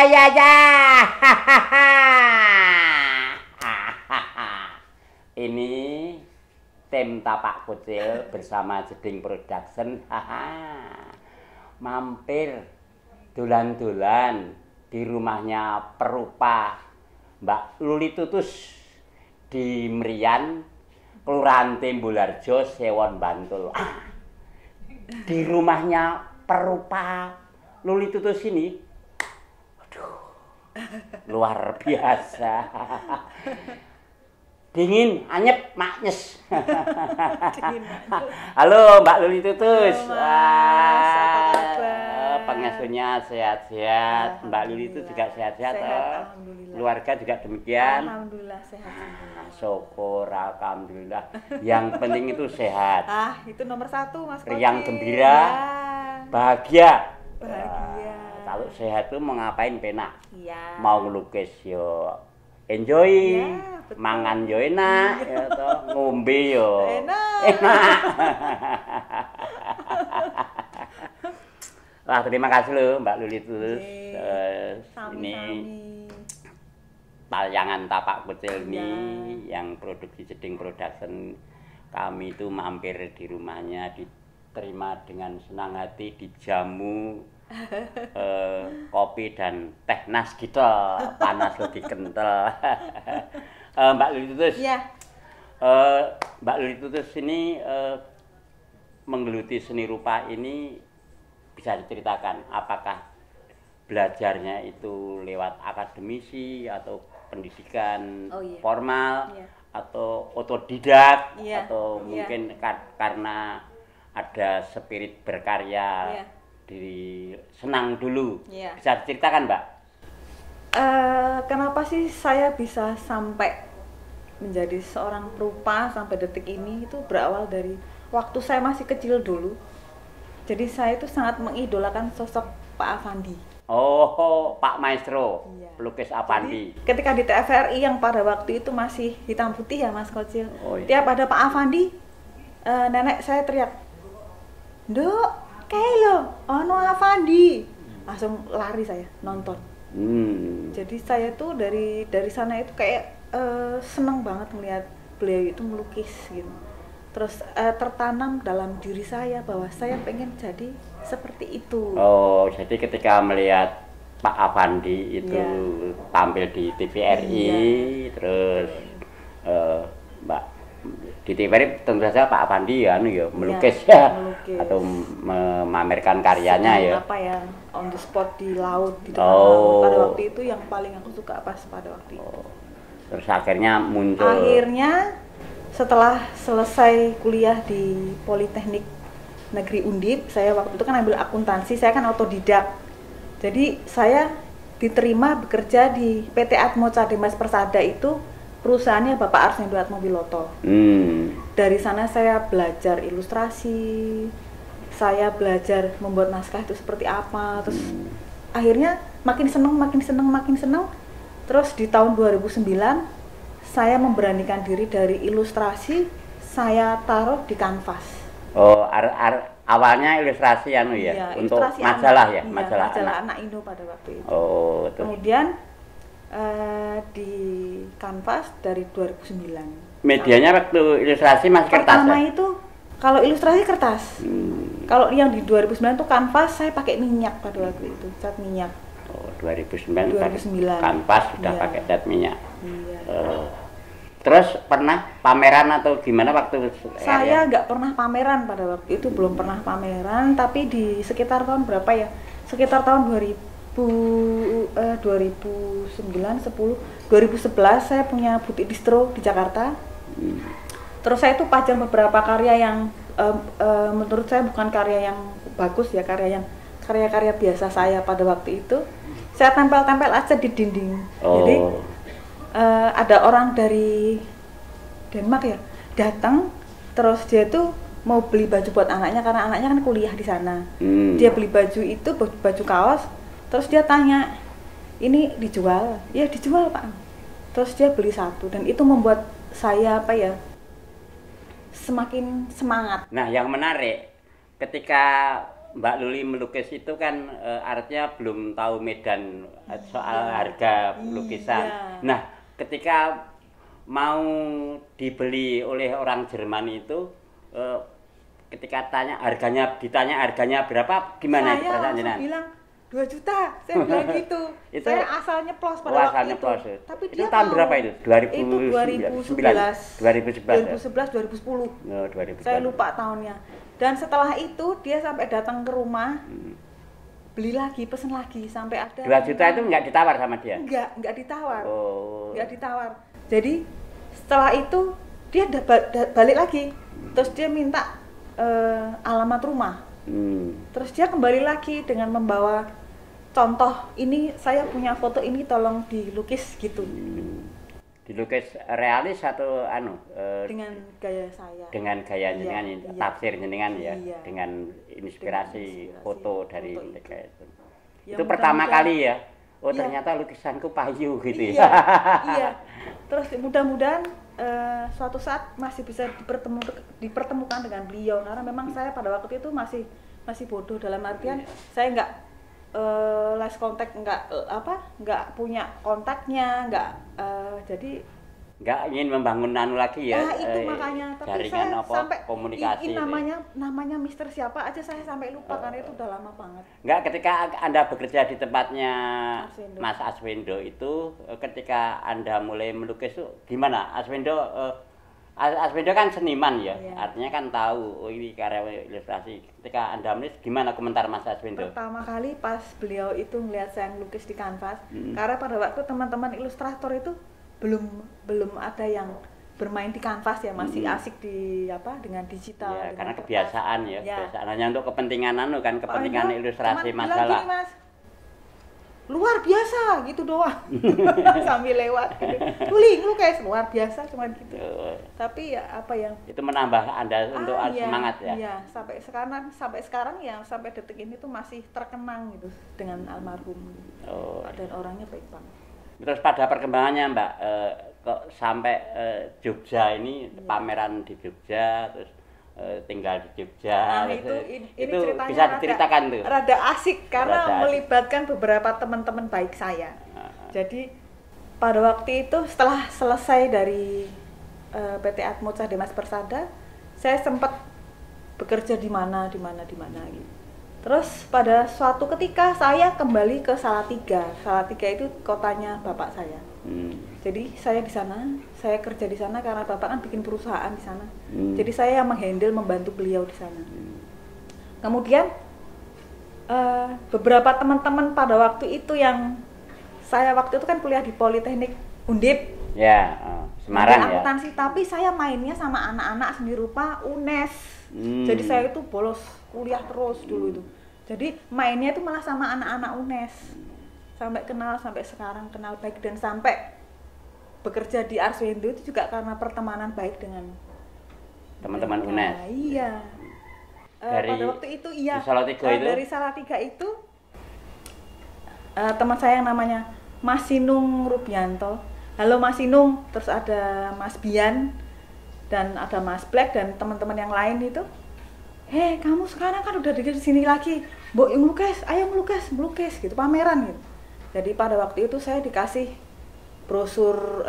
ya. Ini tim Tapak Kucil bersama Jeding Production. Mampir dolan-dolan di rumahnya perupa Mbak Luli Tutus di Merian, Kelurahan Timbularjo, Sewon, Bantul. Di rumahnya perupa Luli Tutus ini, aduh, luar biasa. Dingin, anyep, maknyes. Halo Mbak Luli Tutus. Pengasuhnya sehat-sehat. Mbak Luli itu juga sehat-sehat. Keluarga juga demikian. Alhamdulillah sehat. Syukur, alhamdulillah. Yang penting itu sehat. Itu nomor satu, Mas Koci. Riang gembira, bahagia. Bahagia. Kalau sehat tuh mau ngapain penak? Iya. Mau ngelukis yo enjoy. Ya, mangan yo enak, ya toh, ngombe yo enak. Wah, terima kasih loh Mbak Luli Tutus. Ini tayangan Tapak Kucil ini yang produksi Jeding Production. Kami itu mampir di rumahnya, diterima dengan senang hati, dijamu kopi dan teh nas gitu, panas lebih kental. Mbak Luli Tutus, Mbak Luli Tutus ini menggeluti seni rupa ini, bisa diceritakan apakah belajarnya itu lewat akademisi atau pendidikan formal atau otodidak atau mungkin karena ada spirit berkarya diri senang dulu. Bisa diceritakan Mbak? Kenapa sih saya bisa sampai menjadi seorang perupa sampai detik ini? Itu berawal dari waktu saya masih kecil dulu. Jadi saya itu sangat mengidolakan sosok Pak Avandi. Oh, Pak Maestro, pelukis Avandi. Jadi, ketika di TVRI yang pada waktu itu masih hitam putih ya Mas Kocil. Tiap ada Pak Avandi, nenek saya teriak, "Nduk, kayak lo, ono Avandi." Langsung lari saya nonton. Jadi saya tuh dari sana itu kayak seneng banget melihat beliau itu melukis gitu. Terus tertanam dalam diri saya bahwa saya pengen jadi seperti itu. Oh, jadi ketika melihat Pak Avandi itu tampil di TVRI, terus Mbak di TVRI tentu saja Pak Avandi ya melukis melukis. Atau memamerkan karyanya ya. Apa ya, on the spot di laut di depan laut. Pada waktu itu yang paling aku suka pas pada waktu itu. Terus akhirnya muncul. Akhirnya setelah selesai kuliah di Politeknik Negeri Undip, saya waktu itu kan ambil akuntansi, saya kan otodidak. Jadi saya diterima bekerja di PT Atmo Cademas Persada, itu perusahaannya Bapak Arsnendo Atmowiloto. Dari sana saya belajar ilustrasi, saya belajar membuat naskah itu seperti apa. Terus akhirnya makin seneng. Terus di tahun 2009 saya memberanikan diri dari ilustrasi, saya taruh di kanvas. Oh, awalnya ilustrasi untuk majalah anak, majalah anak Indo pada waktu itu. Oh, kemudian di kanvas dari 2009. Medianya waktu ilustrasi masih kertas. Pertama itu kalau ilustrasi kertas. Kalau yang di 2009 itu kanvas, saya pakai minyak pada waktu itu, cat minyak. Oh, 2009. Kanvas sudah pakai cat minyak. Terus pernah pameran atau gimana waktu? Saya nggak pernah pameran pada waktu itu, belum pernah pameran, tapi di sekitar tahun berapa ya? Sekitar tahun 2009, 2011 saya punya butik distro di Jakarta. Terus saya itu pajang beberapa karya yang menurut saya bukan karya yang bagus ya, karya-karya biasa saya pada waktu itu. Saya tempel-tempel aja di dinding. Jadi ada orang dari Denmark ya datang, terus dia tuh mau beli baju buat anaknya karena anaknya kan kuliah di sana. Dia beli baju itu, baju kaos, terus dia tanya, "Ini dijual?" "Ya dijual Pak." Terus dia beli satu dan itu membuat saya semakin semangat. Nah, yang menarik ketika Mbak Luli melukis itu kan artinya belum tahu medan soal harga lukisan. Iya. Nah, ketika mau dibeli oleh orang Jerman itu, ketika ditanya harganya berapa, gimana itu Saya perasaan langsung jenengan? bilang 2 juta, saya bilang gitu. Itu- Saya asal nyeplos pada Oh, waktu asal itu. nyeplos. Tapi Itu dia tahun mau. berapa itu? Itu 2011. 2011, 2010. Oh, 2011. Saya lupa tahunnya. Dan setelah itu dia sampai datang ke rumah, beli lagi, pesen lagi sampai ada. 2 juta itu nggak ditawar sama dia? Enggak ditawar. Oh. Enggak ditawar. Jadi setelah itu dia balik lagi. Terus dia minta alamat rumah. Terus dia kembali lagi dengan membawa contoh, ini saya punya foto ini, tolong dilukis gitu. Dilukis realis atau Dengan gaya saya. dengan gaya jenengan, Iya. tafsir jenengan ya, Iya. dengan inspirasi foto dari foto mereka itu. Ya, Itu pertama mudah-mudahan- kali ya. Oh, Iya. ternyata lukisanku payu gitu Iya, ya. iya. Terus mudah-mudahan suatu saat masih bisa dipertemukan dengan beliau, karena memang saya pada waktu itu masih bodoh, dalam artian saya nggak last kontak, nggak punya kontaknya, jadi Nggak ingin membangun lagi ya. nah itu makanya. Tapi jaringan saya sampai komunikasi. ini namanya Mister siapa aja saya sampai lupa, karena itu udah lama banget. Enggak, ketika Anda bekerja di tempatnya Arswendo. Mas Arswendo itu, ketika Anda mulai melukis itu gimana? Arswendo kan seniman ya, Iya. artinya kan tahu, oh ini karya ilustrasi. Ketika Anda menulis, gimana komentar Mas Arswendo? Pertama kali pas beliau itu ngeliat saya ngelukis di kanvas, karena pada waktu teman-teman ilustrator itu belum ada yang bermain di kanvas ya, masih asik dengan digital. Ya, dengan karena kertas. kebiasaan ya, kebiasaan hanya untuk kepentingan kepentingan Padahal ilustrasi cuman bilang masalah. gini, Mas, luar biasa gitu doang. Sambil lewat gitu. Lukis luar biasa cuman gitu. Tapi ya apa yang Itu menambah Anda untuk iya, semangat ya. Iya, sampai sekarang ya, sampai detik ini tuh masih terkenang gitu dengan almarhum. Oh. Dan orangnya baik banget. Terus pada perkembangannya Mbak, kok sampai Jogja ini, pameran di Jogja, terus tinggal di Jogja. Nah, ini itu ceritanya bisa diceritakan tuh. rada asik karena Rada asik. melibatkan beberapa teman-teman baik saya. Jadi pada waktu itu setelah selesai dari PT Atmos Dimas Persada, saya sempat bekerja di mana gitu. Terus pada suatu ketika saya kembali ke Salatiga. Salatiga itu kotanya bapak saya. Jadi saya di sana, saya kerja di sana karena bapak kan bikin perusahaan di sana. Jadi saya yang membantu beliau di sana. Kemudian beberapa teman-teman pada waktu itu yang saya waktu itu kan kuliah di Politeknik Undip. Ya, Semarang ya. Akuntansi, tapi saya mainnya sama anak-anak seni rupa UNES. Jadi saya itu bolos kuliah terus dulu itu. Jadi mainnya itu malah sama anak-anak UNES. Sampai sekarang kenal baik, dan sampai bekerja di Arswendo itu juga karena pertemanan baik dengan Teman-teman mereka. UNES. Iya. Pada waktu itu iya. Di Salatiga itu? Dari Salatiga itu teman saya yang namanya Mas Sinung Rubianto. Halo Mas Sinung, terus ada Mas Bian dan ada Mas Black dan teman-teman yang lain itu. Hei, kamu sekarang kan udah di sini lagi, Mbok ngelukis, ayo melukis gitu, pameran gitu. Jadi pada waktu itu saya dikasih brosur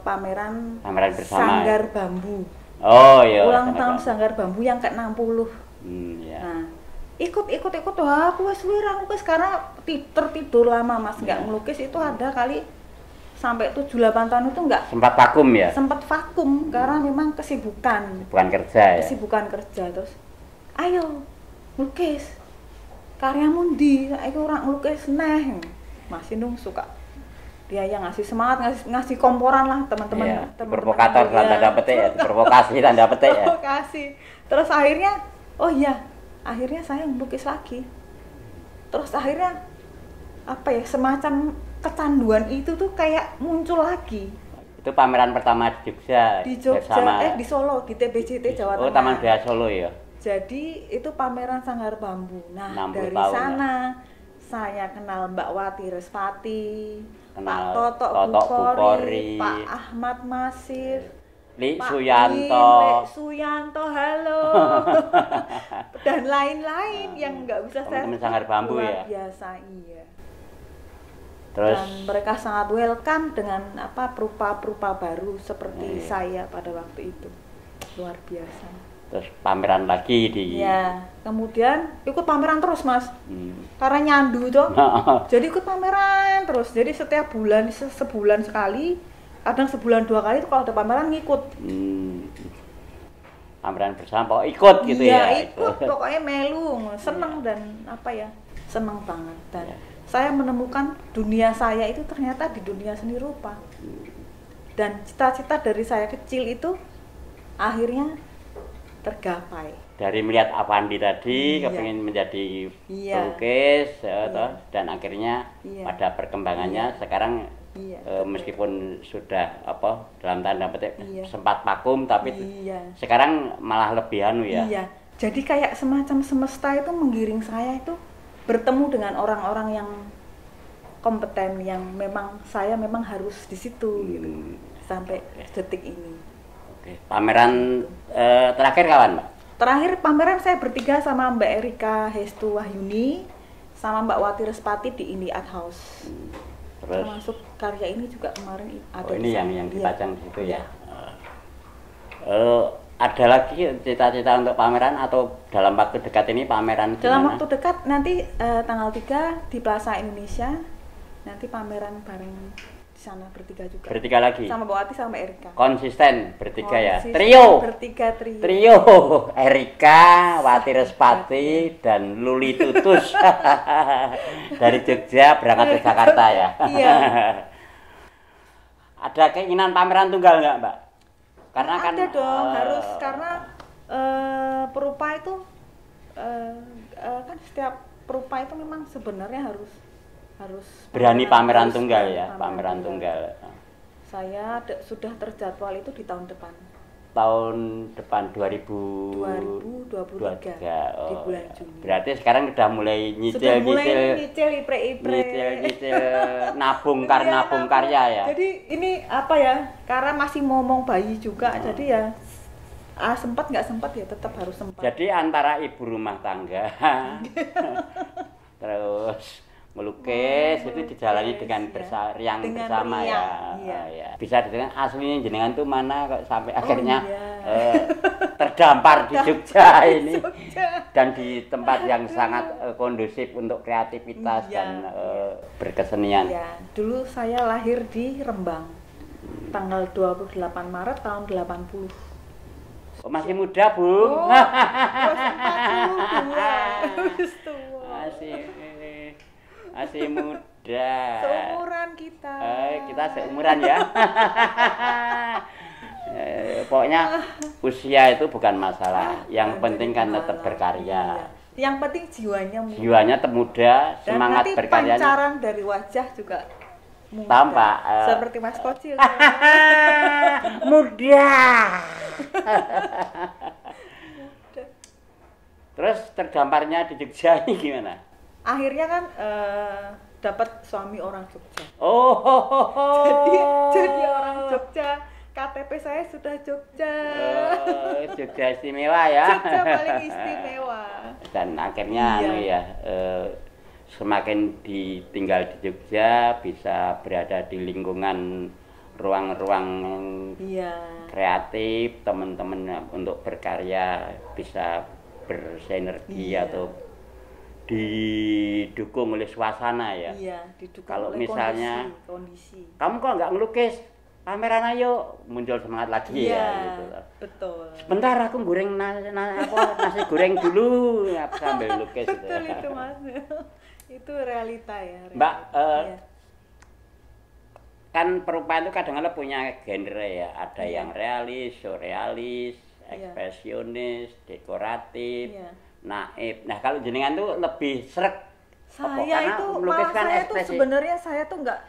pameran bersama. Sanggar Bambu. Oh iya. Ulang tahun Sanggar Bambu yang ke-60. Ya. Nah, ikut wah aku wis ngelukis karena tertidur lama Mas, nggak ngelukis itu ada kali sampai 7-8 tahun itu nggak Sempat vakum ya? sempat vakum karena memang kesibukan Kerja ya? Terus ayo ngelukis karyamu ndi, aku orang ngelukis neh. Mas Indung suka, dia yang ngasih semangat, ngasih komporan lah teman-teman. Iya, teman-teman provokator ya. tanda petik ya, provokasi tanda petik ya. Provokasi. Terus akhirnya saya melukis lagi. Terus akhirnya semacam kecanduan itu tuh kayak muncul lagi. Itu pameran pertama di Jogja. Di Jogja, di Solo, di TBJT Jawa Tengah. Oh, Taman Budaya Solo ya. Jadi itu pameran Sanggar Bambu. Nah, 60 dari tahun, sana saya kenal Mbak Wati Respati, Kenal Pak Totok Totok Bukori, Bukori, Pak Ahmad Masif, Li Pak Suyanto. Win, Lek Suyanto, halo. Dan lain-lain yang nggak bisa saya Teman-teman Sanggar Bambu luar ya? biasa, iya. Terus Dan mereka sangat welcome dengan apa perupa-perupa baru seperti Iya. saya pada waktu itu. Luar biasa. terus pameran lagi di Ya, kemudian ikut pameran terus, Mas. Hmm. Karena nyandu tuh. Jadi ikut pameran terus. Jadi setiap bulan sebulan sekali, kadang sebulan 2 kali itu kalau ada pameran ngikut. Pameran bersama pokoknya ikut gitu Iya, ya. ikut pokoknya melu, seneng dan apa ya, seneng banget. Dan Ya. saya menemukan dunia saya itu ternyata di dunia seni rupa. Dan cita-cita dari saya kecil itu akhirnya tergapai. Dari melihat Avandi tadi Iya. kepingin menjadi Iya. pelukis Iya. toh, dan akhirnya Iya. pada perkembangannya sekarang Iya, meskipun sudah apa dalam tanda petik Iya. sempat vakum tapi Iya. sekarang malah lebih anu ya. Iya, jadi kayak semacam semesta itu menggiring saya itu bertemu dengan orang-orang yang kompeten yang memang saya memang harus di situ gitu sampai detik ini. Oke. Pameran terakhir kawan, Mbak? Terakhir pameran saya bertiga sama Mbak Erika Hestu Wahyuni sama Mbak Wati Respati di Indie Art House. Terus Termasuk karya ini juga kemarin ada ini di sana. yang Iya. dipajang di situ Iya. ya. Ada lagi cita-cita untuk pameran atau dalam waktu dekat ini pameran Dalam gimana? waktu dekat nanti tanggal 3 di Plaza Indonesia nanti pameran bareng di sana bertiga juga. Bertiga lagi. Sama Mbak Wati sama Erika. Konsisten bertiga ya. Konsisten Trio. Bertiga trio. Trio Erika, Wati Respati dan Luli Tutus. Dari Jogja berangkat ke Jakarta ya. Iya. Ada keinginan pameran tunggal nggak, Mbak? Karena kan Ada dong, harus karena perupa itu kan setiap perupa itu memang sebenarnya harus berani pameran harus tunggal berani ya, pameran tunggal. Saya sudah terjadwal itu di tahun depan. Tahun depan 2023 Oh, di bulan ya. Juni. Berarti sekarang sudah mulai Sudah mulai nyicil ipre-ipre. nabung Iya, karya ya. Jadi ini apa ya? Karena masih ngomong bayi juga, jadi ya sempat nggak sempat ya tetap harus sempat. Jadi antara ibu rumah tangga terus melukis itu dijalani dengan ya. riang Dengan bersama ya. riang, iya. Oh, ya. Bisa ditentukan aslinya jenengan tuh mana kok sampai akhirnya iya. terdampar di Jogja ini Jogja. dan di tempat yang sangat kondusif untuk kreativitas Iya, dan berkesenian. Ya, dulu saya lahir di Rembang. Tanggal 28 Maret tahun 80. Oh, masih muda, Bu. Oh, 42. Masih muda. Seumuran kita. Kita seumuran ya. Pokoknya usia itu bukan masalah. Yang penting kan tetap berkarya. Iya. Yang penting jiwanya muda. Jiwanya muda, Dan semangat nanti berkaryanya. pancaran dari wajah juga muda. Tampak, seperti Mas Kocil. Muda. Terus terdamparnya di Jogja ini gimana? Akhirnya kan dapat suami orang Jogja. Oh. Jadi orang Jogja. KTP saya sudah Jogja. Jogja istimewa ya. Jogja paling istimewa. Dan akhirnya Iya. anu ya, semakin ditinggal di Jogja bisa berada di lingkungan ruang-ruang Iya. kreatif, teman-teman untuk berkarya bisa bersinergi Iya. atau didukung oleh suasana ya. Iya, didukung Kalau oleh misalnya kondisi. Kamu kok nggak ngelukis? Pameran ayo, muncul semangat lagi Iya, ya gitu. betul. Sebentar aku goreng nasi goreng dulu sambil lukis gitu. Betul itu Mas. Itu realita ya. Realita. Mbak, Iya. kan perupa itu kadang-kadang punya genre ya, ada Iya. yang realis, surrealis, Iya. ekspresionis, dekoratif, Iya. naif. Nah kalau jenengan tuh lebih sreg. Apa? Saya Karena itu melukiskan malah saya tuh ekspresi. sebenarnya saya tuh nggak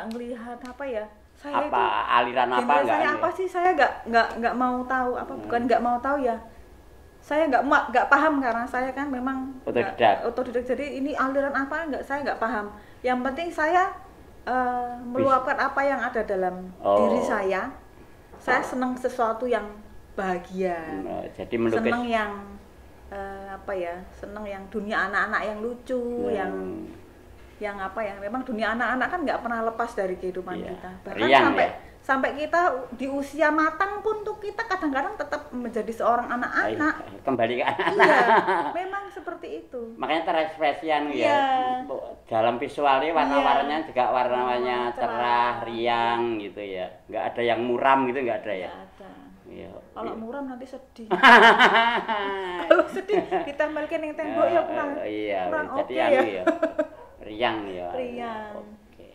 ngelihat apa ya. Saya Apa aliran itu apa genre enggak? saya apa sih? Saya nggak mau tahu apa bukan nggak mau tahu ya. Saya nggak paham karena saya kan memang otodidak. Jadi ini aliran apa saya nggak paham. Yang penting saya meluapkan apa yang ada dalam diri saya Saya senang sesuatu yang bahagia. Jadi melukis. Senang yang apa ya? Senang yang dunia anak-anak yang lucu, yang apa ya? Memang dunia anak-anak kan nggak pernah lepas dari kehidupan kita. Bahkan Riang, sampai kita di usia matang pun tuh kita kadang-kadang tetap menjadi seorang anak-anak. Kembali ke anak-anak. Iya, memang seperti itu. Makanya terekspresian ya. Dalam visualnya warna-warnanya juga warna-warnanya cerah, riang gitu ya. Nggak ada yang muram gitu, nggak ada ya. Nggak ada. Iya. Kalau muram nanti sedih. Kalau sedih kita balikin yang tembok ya kurang. Iya, kurang jadi ya. Riang ya. Riang. Oke.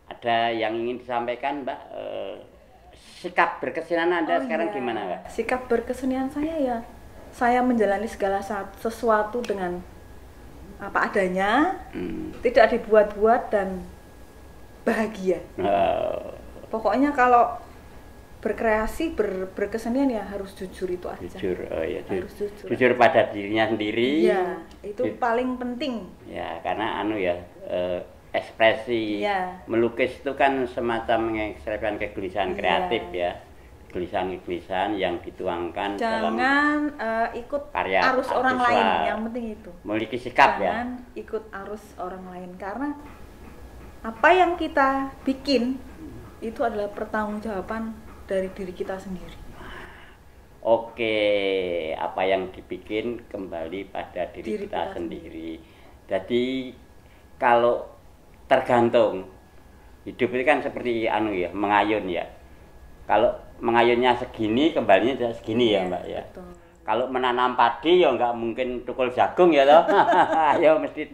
Ada yang ingin disampaikan, Mbak? Sikap berkesenian Anda sekarang gimana, Mbak? Sikap berkesenian saya ya, saya menjalani segala sesuatu dengan apa adanya, tidak dibuat-buat dan bahagia. Pokoknya kalau berkreasi, berkesenian ya harus jujur itu aja. Jujur, harus jujur. Jujur pada dirinya sendiri. Iya, itu paling penting. Ya, karena ekspresi melukis itu kan semacam mengekspresikan kegelisahan kreatif ya, kegelisahan yang dituangkan jangan ikut karya arus orang lain, yang penting itu memiliki sikap jangan ikut arus orang lain, karena apa yang kita bikin itu adalah pertanggungjawaban dari diri kita sendiri. Oke, apa yang dibikin kembali pada diri kita sendiri. Jadi kalau tergantung hidup itu kan seperti mengayun ya. Kalau mengayunnya segini, kembalinya segini ya, Mbak ya. Betul. Kalau menanam padi ya nggak mungkin tukul jagung ya toh. Ya mesti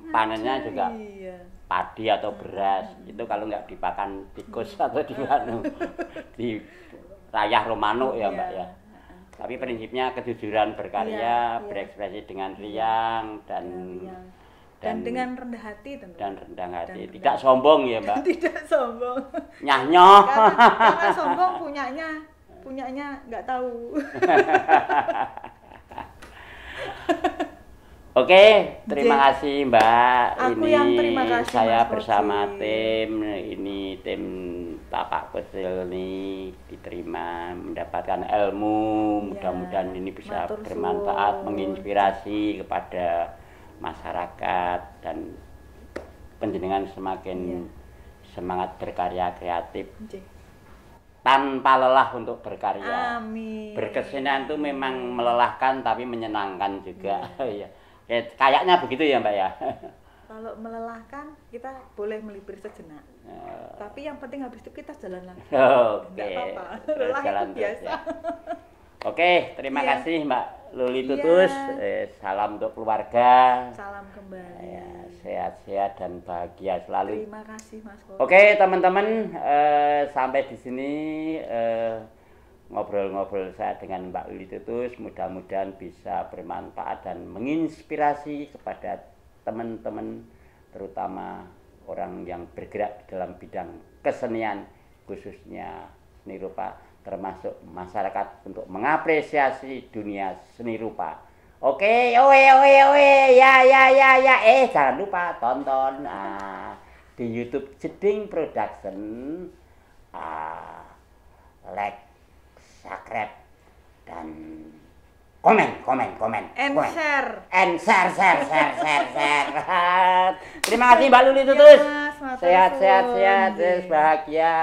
panennya juga padi atau beras. Itu kalau nggak dipakan tikus atau di rayah Romano ya, Mbak ya. Tapi prinsipnya kejujuran berkarya, berekspresi dengan riang dan dengan rendah hati tentu. Dan rendah hati, tidak sombong ya, Mbak. Tidak sombong. Nyah-nyoh. Karena sombong punyanya nggak tahu. Oke, terima kasih Mbak. Aku yang terima kasih, saya Mas bersama Koci. tim Tapak Kecil ini diterima mendapatkan ilmu. Mudah-mudahan ini bisa bermanfaat, menginspirasi kepada masyarakat dan panjenengan semakin semangat berkarya kreatif tanpa lelah untuk berkarya. Amin. Berkesenian itu memang melelahkan tapi menyenangkan juga. Ya. Kayaknya begitu ya, Mbak ya. Kalau melelahkan kita boleh melipir sejenak. Tapi yang penting habis itu kita jalan lagi. Oke. Enggak apa-apa. Lelah itu biasa. Ya. Oke, terima kasih Mbak Luli Tutus. Salam untuk keluarga. Salam kembali. Ya, sehat-sehat dan bahagia selalu. Terima kasih Mas Koci. Oke, teman-teman, sampai di sini ngobrol-ngobrol saya dengan Mbak Luli Tutus. Mudah-mudahan bisa bermanfaat dan menginspirasi kepada teman-teman, terutama orang yang bergerak dalam bidang kesenian, khususnya seni rupa, termasuk masyarakat untuk mengapresiasi dunia seni rupa. Oke, ya, jangan lupa tonton di YouTube Jeding Production, like, subscribe, dan komen. Share. Terima kasih Mbak Luli Tutus. Sehat, bahagia.